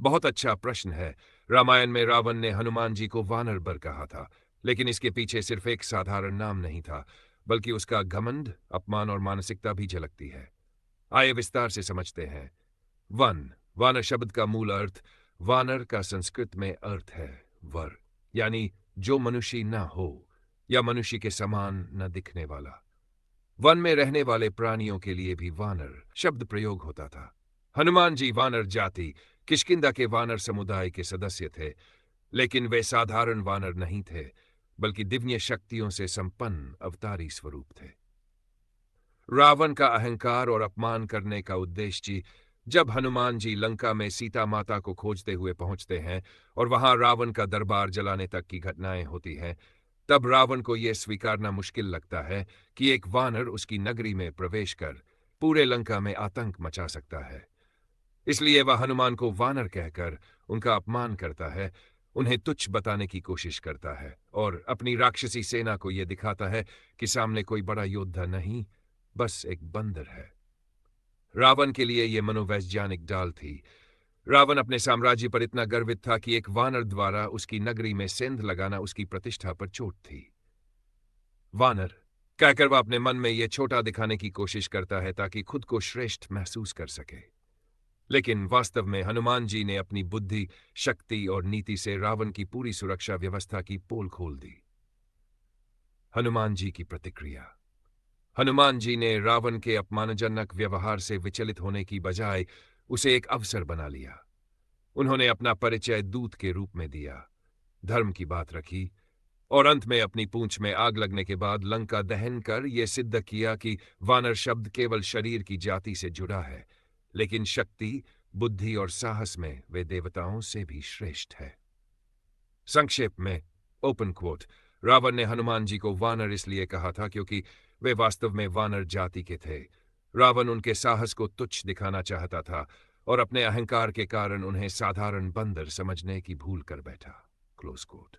बहुत अच्छा प्रश्न है। रामायण में रावण ने हनुमान जी को वानर बर कहा था, लेकिन इसके पीछे सिर्फ एक साधारण नाम नहीं था, बल्कि उसका घमंड, अपमान और मानसिकता भी झलकती है। आइए विस्तार से समझते हैं। वन, वानर शब्द का मूल अर्थ, वानर का संस्कृत में अर्थ है वर, यानी जो मनुष्य न हो या मनुष्य के समान न दिखने वाला। वन में रहने वाले प्राणियों के लिए भी वानर शब्द प्रयोग होता था। हनुमान जी वानर जाति किष्किंधा के वानर समुदाय के सदस्य थे, लेकिन वे साधारण वानर नहीं थे, बल्कि दिव्य शक्तियों से संपन्न अवतारी स्वरूप थे। रावण का अहंकार और अपमान करने का उद्देश्य, जब हनुमान जी लंका में सीता माता को खोजते हुए पहुंचते हैं और वहां रावण का दरबार जलाने तक की घटनाएं होती हैं, तब रावण को यह स्वीकारना मुश्किल लगता है कि एक वानर उसकी नगरी में प्रवेश कर पूरे लंका में आतंक मचा सकता है। इसलिए वह हनुमान को वानर कहकर उनका अपमान करता है, उन्हें तुच्छ बताने की कोशिश करता है और अपनी राक्षसी सेना को यह दिखाता है कि सामने कोई बड़ा योद्धा नहीं, बस एक बंदर है। रावण के लिए यह मनोवैज्ञानिक डाल थी। रावण अपने साम्राज्य पर इतना गर्वित था कि एक वानर द्वारा उसकी नगरी में सेंध लगाना उसकी प्रतिष्ठा पर चोट थी। वानर कहकर वह अपने मन में यह छोटा दिखाने की कोशिश करता है ताकि खुद को श्रेष्ठ महसूस कर सके। लेकिन वास्तव में हनुमान जी ने अपनी बुद्धि, शक्ति और नीति से रावण की पूरी सुरक्षा व्यवस्था की पोल खोल दी। हनुमान जी की प्रतिक्रिया। हनुमान जी ने रावण के अपमानजनक व्यवहार से विचलित होने की बजाय उसे एक अवसर बना लिया। उन्होंने अपना परिचय दूत के रूप में दिया, धर्म की बात रखी और अंत में अपनी पूंछ में आग लगने के बाद लंका दहन कर यह सिद्ध किया कि वानर शब्द केवल शरीर की जाति से जुड़ा है, लेकिन शक्ति, बुद्धि और साहस में वे देवताओं से भी श्रेष्ठ है। संक्षेप में, ओपन कोट, रावण ने हनुमान जी को वानर इसलिए कहा था क्योंकि वे वास्तव में वानर जाति के थे। रावण उनके साहस को तुच्छ दिखाना चाहता था और अपने अहंकार के कारण उन्हें साधारण बंदर समझने की भूल कर बैठा। Close coat.